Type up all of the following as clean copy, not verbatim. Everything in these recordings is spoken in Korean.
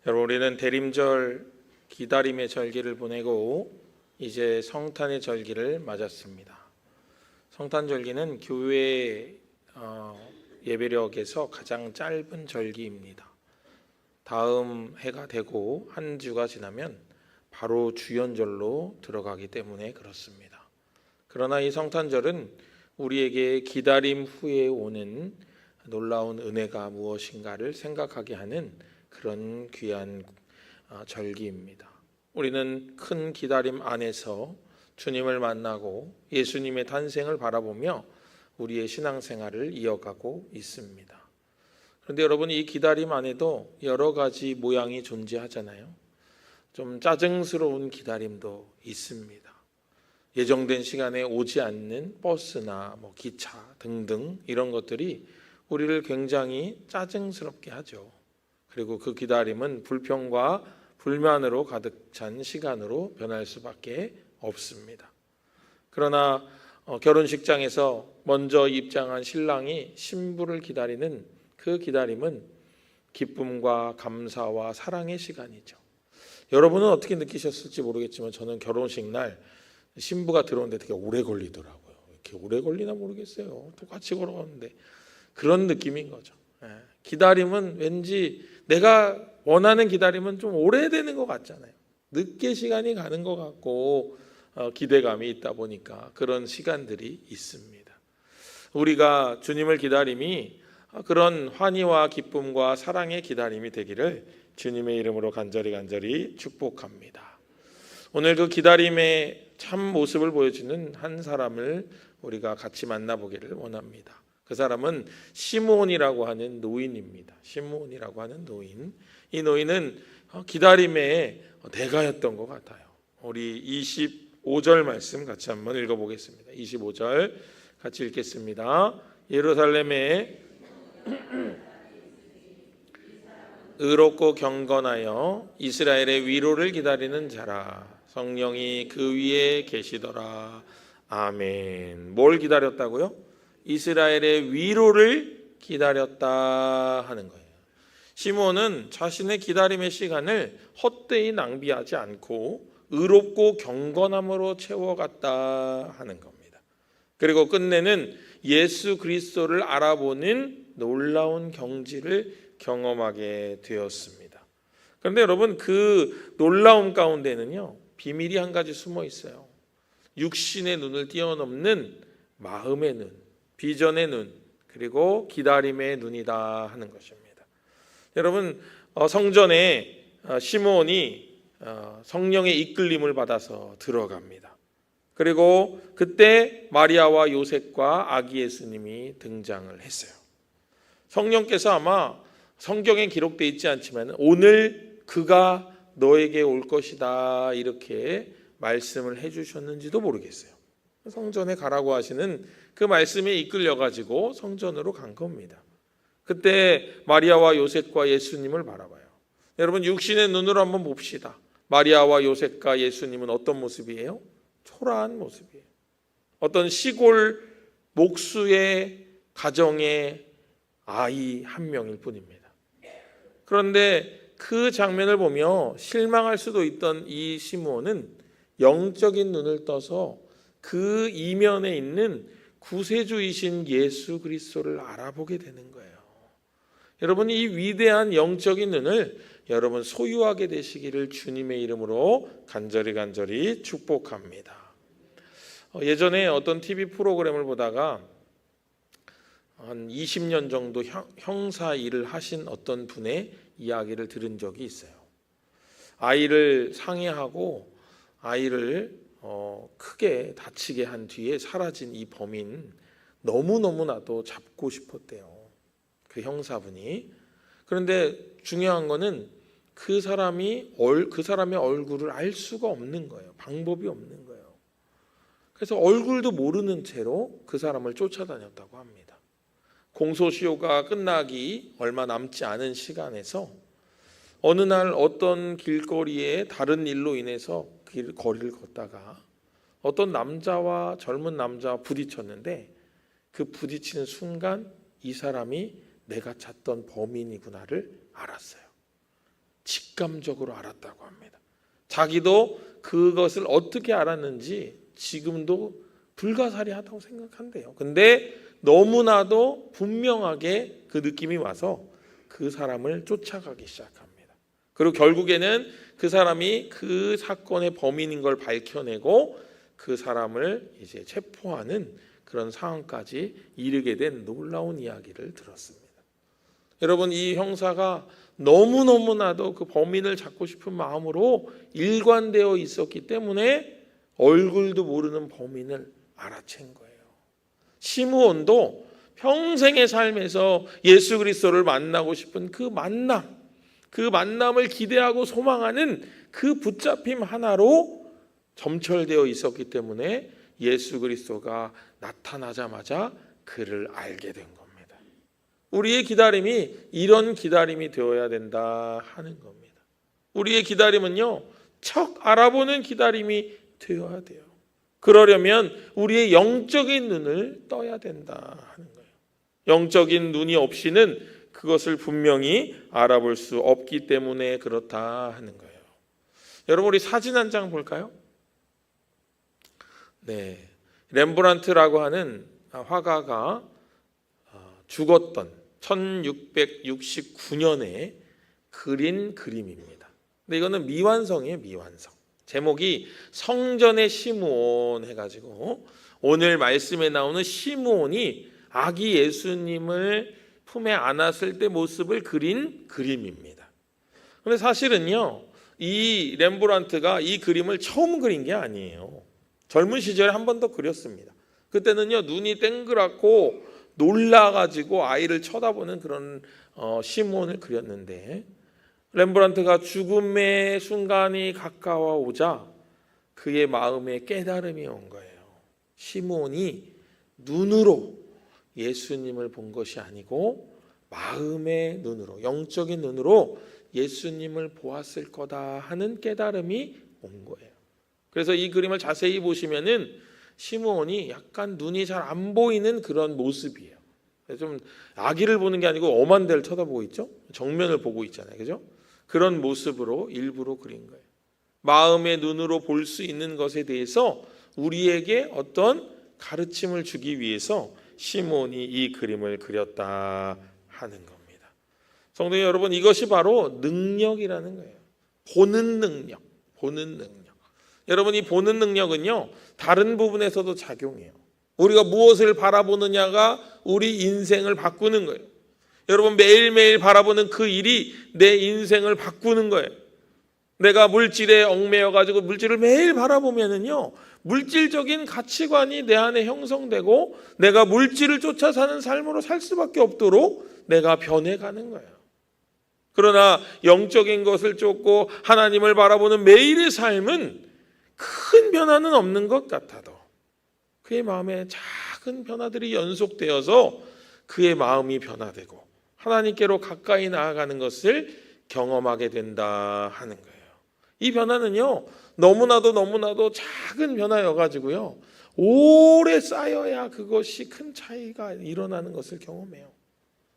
여러분, 우리는 대림절 기다림의 절기를 보내고 이제 성탄의 절기를 맞았습니다. 성탄절기는 교회 예배력에서 가장 짧은 절기입니다. 다음 해가 되고 한 주가 지나면 바로 주연절로 들어가기 때문에 그렇습니다. 그러나 이 성탄절은 우리에게 기다림 후에 오는 놀라운 은혜가 무엇인가를 생각하게 하는 그런 귀한 절기입니다. 우리는 큰 기다림 안에서 주님을 만나고 예수님의 탄생을 바라보며 우리의 신앙생활을 이어가고 있습니다. 그런데 여러분, 이 기다림 안에도 여러 가지 모양이 존재하잖아요. 좀 짜증스러운 기다림도 있습니다. 예정된 시간에 오지 않는 버스나 기차 등등 이런 것들이 우리를 굉장히 짜증스럽게 하죠. 그리고 그 기다림은 불평과 불만으로 가득 찬 시간으로 변할 수밖에 없습니다. 그러나 결혼식장에서 먼저 입장한 신랑이 신부를 기다리는 그 기다림은 기쁨과 감사와 사랑의 시간이죠. 여러분은 어떻게 느끼셨을지 모르겠지만 저는 결혼식 날 신부가 들어오는데 되게 오래 걸리더라고요. 이렇게 오래 걸리나 모르겠어요. 똑같이 걸어가는데 그런 느낌인 거죠. 기다림은 왠지 내가 원하는 기다림은 좀 오래되는 것 같잖아요. 늦게 시간이 가는 것 같고 기대감이 있다 보니까 그런 시간들이 있습니다. 우리가 주님을 기다림이 그런 환희와 기쁨과 사랑의 기다림이 되기를 주님의 이름으로 간절히 축복합니다. 오늘 그 기다림의 참 모습을 보여주는 한 사람을 우리가 같이 만나보기를 원합니다. 그 사람은 시므온이라고 하는 노인입니다. 시므온이라고 하는 노인. 이 노인은 기다림의 대가였던 것 같아요. 우리 25절 말씀 같이 한번 읽어보겠습니다. 25절 같이 읽겠습니다. 예루살렘에 의롭고 경건하여 이스라엘의 위로를 기다리는 자라. 성령이 그 위에 계시더라. 아멘. 뭘 기다렸다고요? 이스라엘의 위로를 기다렸다 하는 거예요. 시므온은 자신의 기다림의 시간을 헛되이 낭비하지 않고 의롭고 경건함으로 채워갔다 하는 겁니다. 그리고 끝내는 예수 그리스도를 알아보는 놀라운 경지를 경험하게 되었습니다. 그런데 여러분, 그 놀라움 가운데는요, 비밀이 한 가지 숨어 있어요. 육신의 눈을 뛰어넘는 마음의 눈, 비전의 눈, 그리고 기다림의 눈이다 하는 것입니다. 여러분, 성전에 시므온이 성령의 이끌림을 받아서 들어갑니다. 그리고 그때 마리아와 요셉과 아기 예수님이 등장을 했어요. 성령께서 아마 성경에 기록되어 있지 않지만 오늘 그가 너에게 올 것이다 이렇게 말씀을 해주셨는지도 모르겠어요. 성전에 가라고 하시는 그 말씀에 이끌려가지고 성전으로 간 겁니다. 그때 마리아와 요셉과 예수님을 바라봐요. 여러분, 육신의 눈으로 한번 봅시다. 마리아와 요셉과 예수님은 어떤 모습이에요? 초라한 모습이에요. 어떤 시골 목수의 가정의 아이 한 명일 뿐입니다. 그런데 그 장면을 보며 실망할 수도 있던 이 시므온은 영적인 눈을 떠서 그 이면에 있는 구세주이신 예수 그리스도를 알아보게 되는 거예요. 여러분, 이 위대한 영적인 눈을 여러분 소유하게 되시기를 주님의 이름으로 간절히 축복합니다. 예전에 어떤 TV 프로그램을 보다가 한 20년 정도 형사 일을 하신 어떤 분의 이야기를 들은 적이 있어요. 아이를 상해하고 아이를 크게 다치게 한 뒤에 사라진 이 범인 너무나도 잡고 싶었대요. 그 형사분이. 그런데 중요한 거는 그 사람의 얼굴을 알 수가 없는 거예요. 방법이 없는 거예요. 그래서 얼굴도 모르는 채로 그 사람을 쫓아다녔다고 합니다. 공소시효가 끝나기 얼마 남지 않은 시간에서 어느 날 어떤 길거리에 다른 일로 인해서 거리를 걷다가 어떤 젊은 남자와 부딪혔는데 그 부딪히는 순간 이 사람이 내가 찾던 범인이구나를 알았어요. 직감적으로 알았다고 합니다. 자기도 그것을 어떻게 알았는지 지금도 불가사리하다고 생각한대요. 근데 너무나도 분명하게 그 느낌이 와서 그 사람을 쫓아가기 시작합니다. 그리고 결국에는 그 사람이 그 사건의 범인인 걸 밝혀내고 그 사람을 이제 체포하는 그런 상황까지 이르게 된 놀라운 이야기를 들었습니다. 여러분, 이 형사가 너무너무나도 그 범인을 잡고 싶은 마음으로 일관되어 있었기 때문에 얼굴도 모르는 범인을 알아챈 거예요. 시므온도 평생의 삶에서 예수 그리스도를 만나고 싶은 그 만남을 기대하고 소망하는 그 붙잡힘 하나로 점철되어 있었기 때문에 예수 그리스도가 나타나자마자 그를 알게 된 겁니다. 우리의 기다림이 이런 기다림이 되어야 된다 하는 겁니다. 우리의 기다림은요, 척 알아보는 기다림이 되어야 돼요. 그러려면 우리의 영적인 눈을 떠야 된다 하는 거예요. 영적인 눈이 없이는 그것을 분명히 알아볼 수 없기 때문에 그렇다 하는 거예요. 여러분, 우리 사진 한 장 볼까요? 네, 렘브란트라고 하는 화가가 죽었던 1669년에 그린 그림입니다. 근데 이거는 미완성이에요, 미완성. 제목이 성전의 시므온 해가지고 오늘 말씀에 나오는 시므온이 아기 예수님을 품에 안았을 때 모습을 그린 그림입니다. 근데 사실은요, 이 렘브란트가 이 그림을 처음 그린 게 아니에요. 젊은 시절에 한 번 더 그렸습니다. 그때는요, 눈이 땡그랗고 놀라가지고 아이를 쳐다보는 그런 시므온을 그렸는데, 렘브란트가 죽음의 순간이 가까워오자 그의 마음에 깨달음이 온 거예요. 시므온이 눈으로 예수님을 본 것이 아니고 마음의 눈으로, 영적인 눈으로 예수님을 보았을 거다 하는 깨달음이 온 거예요. 그래서 이 그림을 자세히 보시면은 시므온이 약간 눈이 잘 안 보이는 그런 모습이에요. 좀 아기를 보는 게 아니고 엄한 데를 쳐다보고 있죠. 정면을 보고 있잖아요, 그죠? 그런 모습으로 일부러 그린 거예요. 마음의 눈으로 볼 수 있는 것에 대해서 우리에게 어떤 가르침을 주기 위해서 시므온이 이 그림을 그렸다 하는 겁니다. 성도 여러분, 이것이 바로 능력이라는 거예요. 보는 능력, 보는 능력. 여러분, 이 보는 능력은요, 다른 부분에서도 작용해요. 우리가 무엇을 바라보느냐가 우리 인생을 바꾸는 거예요. 여러분, 매일매일 바라보는 그 일이 내 인생을 바꾸는 거예요. 내가 물질에 얽매여가지고 물질을 매일 바라보면은요, 물질적인 가치관이 내 안에 형성되고 내가 물질을 쫓아 사는 삶으로 살 수밖에 없도록 내가 변해가는 거예요. 그러나 영적인 것을 쫓고 하나님을 바라보는 매일의 삶은 큰 변화는 없는 것 같아도 그의 마음에 작은 변화들이 연속되어서 그의 마음이 변화되고 하나님께로 가까이 나아가는 것을 경험하게 된다 하는 거예요. 이 변화는요, 너무나도 작은 변화여가지고요, 오래 쌓여야 그것이 큰 차이가 일어나는 것을 경험해요.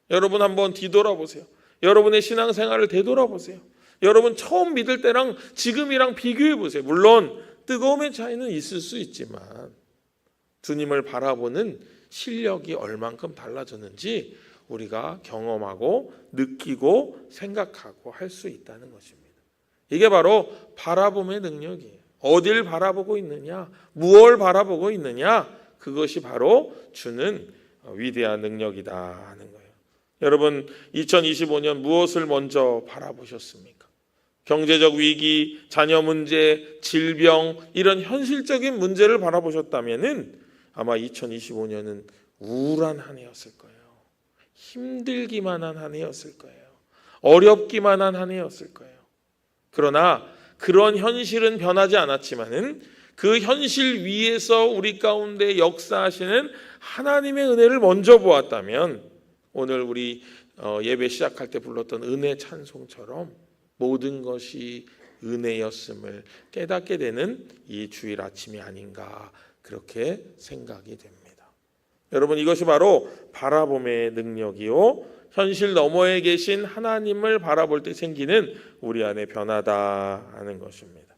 여러분, 한번 뒤돌아보세요. 여러분의 신앙생활을 되돌아보세요. 여러분, 처음 믿을 때랑 지금이랑 비교해 보세요. 물론 뜨거움의 차이는 있을 수 있지만 주님을 바라보는 실력이 얼만큼 달라졌는지 우리가 경험하고 느끼고 생각하고 할 수 있다는 것입니다. 이게 바로 바라봄의 능력이에요. 어딜 바라보고 있느냐, 무엇을 바라보고 있느냐, 그것이 바로 주는 위대한 능력이다 하는 거예요. 여러분, 2025년 무엇을 먼저 바라보셨습니까? 경제적 위기, 자녀 문제, 질병, 이런 현실적인 문제를 바라보셨다면은 아마 2025년은 우울한 한 해였을 거예요. 힘들기만 한 해였을 거예요. 어렵기만 한 해였을 거예요. 그러나 그런 현실은 변하지 않았지만은 그 현실 위에서 우리 가운데 역사하시는 하나님의 은혜를 먼저 보았다면 오늘 우리 예배 시작할 때 불렀던 은혜 찬송처럼 모든 것이 은혜였음을 깨닫게 되는 이 주일 아침이 아닌가 그렇게 생각이 됩니다. 여러분, 이것이 바로 바라봄의 능력이요 현실 너머에 계신 하나님을 바라볼 때 생기는 우리 안의 변화다 하는 것입니다.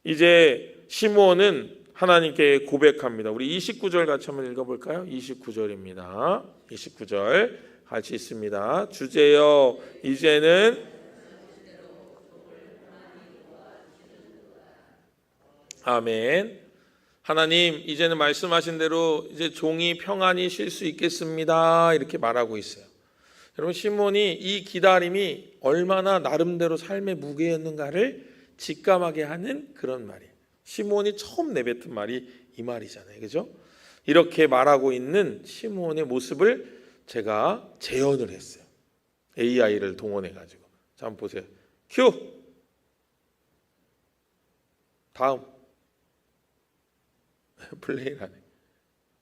이제 시므온은 하나님께 고백합니다. 우리 29절 같이 한번 읽어볼까요? 29절입니다. 29절 같이 있습니다. 주제여 이제는 아멘. 하나님 이제는 말씀하신 대로 이제 종이 평안히 쉴 수 있겠습니다. 이렇게 말하고 있어요. 여러분 시므온이 이 기다림이 얼마나 나름대로 삶의 무게였는가를 직감하게 하는 그런 말이에요. 시므온이 처음 내뱉은 말이 이 말이잖아요. 그죠? 이렇게 말하고 있는 시므온의 모습을 제가 재현을 했어요. AI를 동원해 가지고. 자, 한번 보세요. 큐. 다음. 플레이를 하네.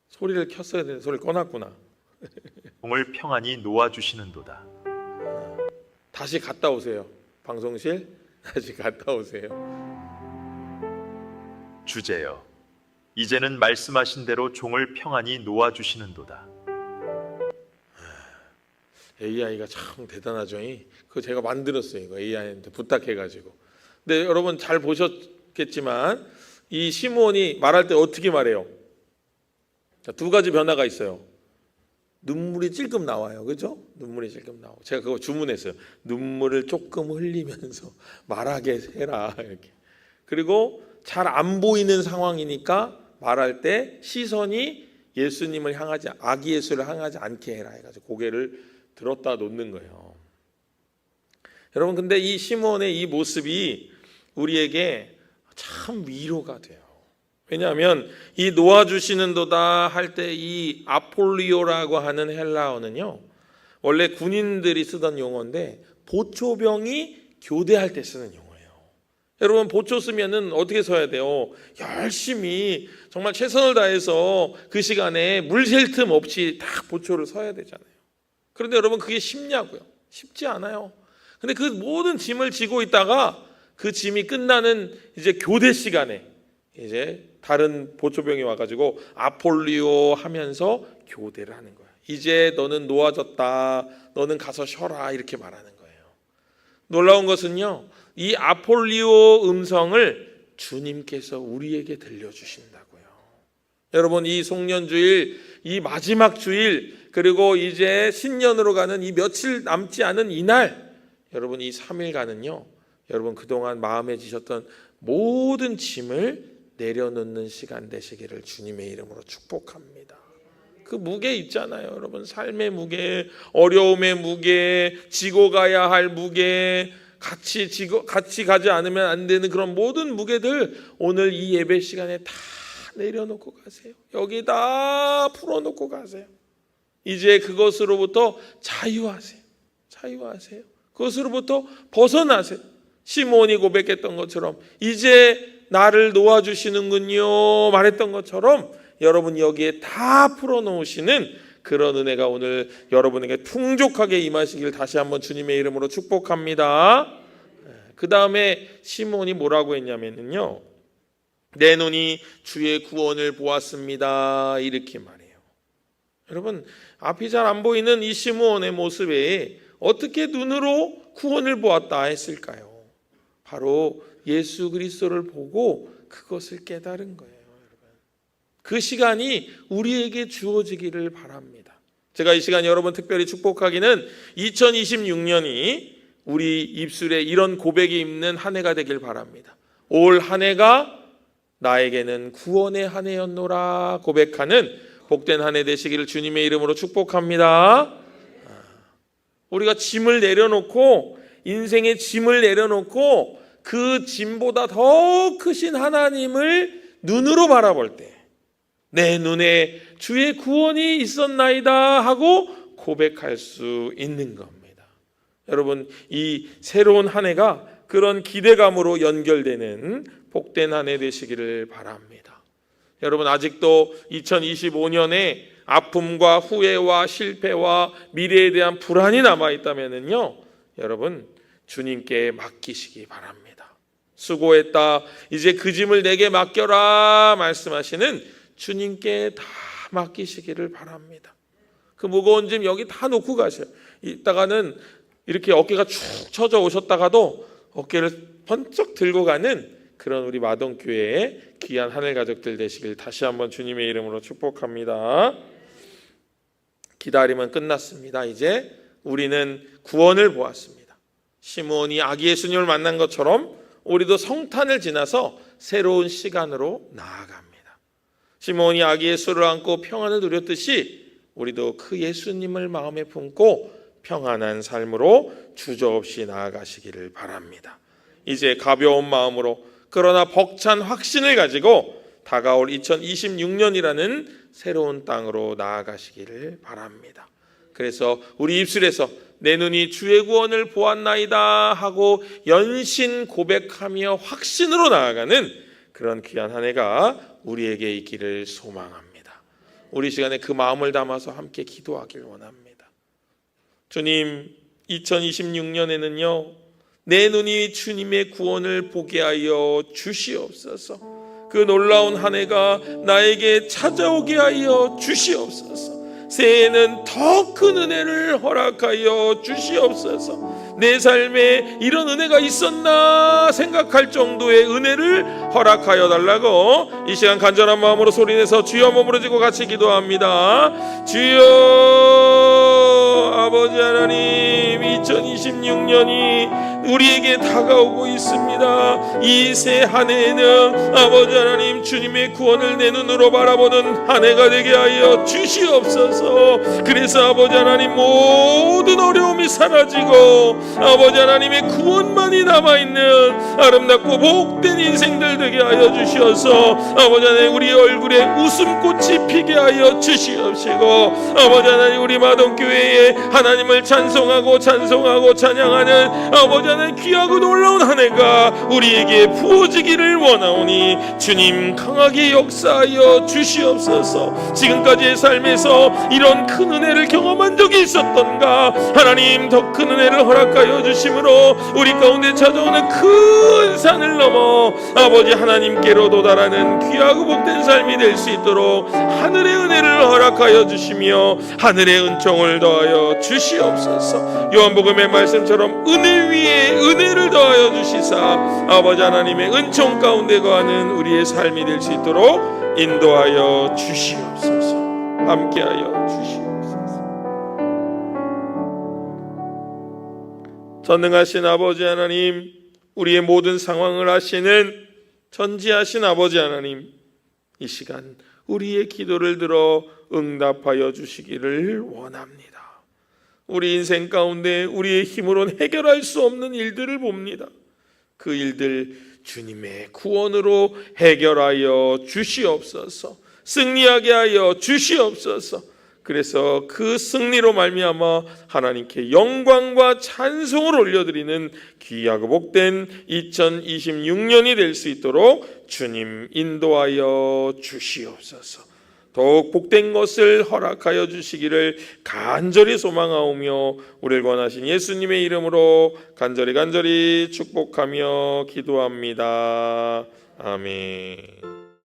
소리를 켰어야 되는 소리를 꺼놨구나. 종을 평안히 놓아주시는도다. 다시 갔다 오세요. 방송실 다시 갔다 오세요. 주제여 이제는 말씀하신 대로 종을 평안히 놓아주시는도다. AI가 참 대단하죠. 그거 제가 만들었어요. 이거 AI한테 부탁해가지고. 근데 여러분 잘 보셨겠지만 이 시므온이 말할 때 어떻게 말해요? 자, 두 가지 변화가 있어요. 눈물이 찔끔 나와요. 그죠? 눈물이 찔끔 나오고. 제가 그거 주문했어요. 눈물을 조금 흘리면서 말하게 해라. 이렇게. 그리고 잘 안 보이는 상황이니까 말할 때 시선이 예수님을 향하지, 아기 예수를 향하지 않게 해라 해가지고 고개를 들었다 놓는 거예요. 여러분 근데 이 시므온의 이 모습이 우리에게 참 위로가 돼요. 왜냐하면 이 놓아주시는도다 할 때 이 아폴리오라고 하는 헬라어는요, 원래 군인들이 쓰던 용어인데 보초병이 교대할 때 쓰는 용어예요. 여러분 보초 쓰면은 어떻게 써야 돼요? 열심히 정말 최선을 다해서 그 시간에 물 셀 틈 없이 딱 보초를 서야 되잖아요. 그런데 여러분 그게 쉽냐고요? 쉽지 않아요. 근데 그 모든 짐을 지고 있다가 그 짐이 끝나는 이제 교대 시간에 이제 다른 보초병이 와가지고 아폴리오 하면서 교대를 하는 거야. 이제 너는 놓아졌다. 너는 가서 쉬어라. 이렇게 말하는 거예요. 놀라운 것은요, 이 아폴리오 음성을 주님께서 우리에게 들려주신다고요. 여러분 이 송년주일, 이 마지막 주일, 그리고 이제 신년으로 가는 이 며칠 남지 않은 이날, 여러분 이 3일간은요, 여러분 그동안 마음에 지셨던 모든 짐을 내려놓는 시간 되시기를 주님의 이름으로 축복합니다. 그 무게 있잖아요. 여러분 삶의 무게, 어려움의 무게, 지고 가야 할 무게, 같이 가지 않으면 안 되는 그런 모든 무게들 오늘 이 예배 시간에 다 내려놓고 가세요. 여기 다 풀어놓고 가세요. 이제 그것으로부터 자유하세요. 자유하세요. 그것으로부터 벗어나세요. 시므온이 고백했던 것처럼 이제 나를 놓아주시는군요 말했던 것처럼 여러분 여기에 다 풀어놓으시는 그런 은혜가 오늘 여러분에게 풍족하게 임하시길 다시 한번 주님의 이름으로 축복합니다. 그 다음에 시므온이 뭐라고 했냐면요, 내 눈이 주의 구원을 보았습니다 이렇게 말해요. 여러분 앞이 잘 안 보이는 이 시므온의 모습에 어떻게 눈으로 구원을 보았다 했을까요? 바로 예수 그리스도를 보고 그것을 깨달은 거예요. 여러분. 그 시간이 우리에게 주어지기를 바랍니다. 제가 이 시간 여러분 특별히 축복하기는 2026년이 우리 입술에 이런 고백이 있는 한 해가 되길 바랍니다. 올 한 해가 나에게는 구원의 한 해였노라 고백하는 복된 한 해 되시기를 주님의 이름으로 축복합니다. 우리가 짐을 내려놓고, 인생의 짐을 내려놓고 그 짐보다 더 크신 하나님을 눈으로 바라볼 때 내 눈에 주의 구원이 있었나이다 하고 고백할 수 있는 겁니다. 여러분 이 새로운 한 해가 그런 기대감으로 연결되는 복된 한 해 되시기를 바랍니다. 여러분 아직도 2025년에 아픔과 후회와 실패와 미래에 대한 불안이 남아있다면요, 여러분 주님께 맡기시기 바랍니다. 수고했다, 이제 그 짐을 내게 맡겨라 말씀하시는 주님께 다 맡기시기를 바랍니다. 그 무거운 짐 여기 다 놓고 가세요. 있다가는 이렇게 어깨가 축 처져 오셨다가도 어깨를 번쩍 들고 가는 그런 우리 마동교회의 귀한 하늘 가족들 되시길 다시 한번 주님의 이름으로 축복합니다. 기다림은 끝났습니다. 이제 우리는 구원을 보았습니다. 시므온이 아기 예수님을 만난 것처럼 우리도 성탄을 지나서 새로운 시간으로 나아갑니다. 시므온이 아기 예수를 안고 평안을 누렸듯이 우리도 그 예수님을 마음에 품고 평안한 삶으로 주저없이 나아가시기를 바랍니다. 이제 가벼운 마음으로 그러나 벅찬 확신을 가지고 다가올 2026년이라는 새로운 땅으로 나아가시기를 바랍니다. 그래서 우리 입술에서 내 눈이 주의 구원을 보았나이다 하고 연신 고백하며 확신으로 나아가는 그런 귀한 한 해가 우리에게 있기를 소망합니다. 우리 시간에 그 마음을 담아서 함께 기도하길 원합니다. 주님, 2026년에는요 내 눈이 주님의 구원을 보게 하여 주시옵소서. 그 놀라운 한 해가 나에게 찾아오게 하여 주시옵소서. 새해에는 더 큰 은혜를 허락하여 주시옵소서. 내 삶에 이런 은혜가 있었나 생각할 정도의 은혜를 허락하여 달라고 이 시간 간절한 마음으로 소리내서 주여 머무르지고 같이 기도합니다. 주여 아버지 하나님, 2026년이 우리에게 다가오고 있습니다. 이 새 한 해에는 아버지 하나님 주님의 구원을 내 눈으로 바라보는 한 해가 되게 하여 주시옵소서. 그래서 아버지 하나님 모든 어려움이 사라지고 아버지 하나님의 구원만이 남아있는 아름답고 복된 인생들 되게 하여 주시어서 아버지 하나님 우리 얼굴에 웃음꽃이 피게 하여 주시옵시고 아버지 하나님 우리 마동교회에 하나님을 찬송하고 찬양하는 아버지 하나님 귀하고 놀라운 한 해가 우리에게 부어지기를 원하오니 주님 강하게 역사하여 주시옵소서. 지금까지의 삶에서 이런 큰 은혜를 경험한 적이 있었던가 하나님 더 큰 은혜를 허락하여 주심으로 우리 가운데 찾아오는 큰 산을 넘어 아버지 하나님께로 도달하는 귀하고 복된 삶이 될 수 있도록 하늘의 은혜를 허락하여 주시며 하늘의 은총을 더하여 주시옵소서. 요한복음의 말씀처럼 은혜 위에 은혜를 더하여 주시사 아버지 하나님의 은총 가운데 거하는 우리의 삶이 될 수 있도록 인도하여 주시옵소서. 함께하여 주시옵소서. 전능하신 아버지 하나님, 우리의 모든 상황을 아시는 전지하신 아버지 하나님, 이 시간 우리의 기도를 들어 응답하여 주시기를 원합니다. 우리 인생 가운데 우리의 힘으로는 해결할 수 없는 일들을 봅니다. 그 일들 주님의 구원으로 해결하여 주시옵소서. 승리하게 하여 주시옵소서. 그래서 그 승리로 말미암아 하나님께 영광과 찬송을 올려드리는 귀하고 복된 2026년이 될 수 있도록 주님 인도하여 주시옵소서. 더욱 복된 것을 허락하여 주시기를 간절히 소망하오며 우리를 권하신 예수님의 이름으로 간절히 축복하며 기도합니다. 아멘.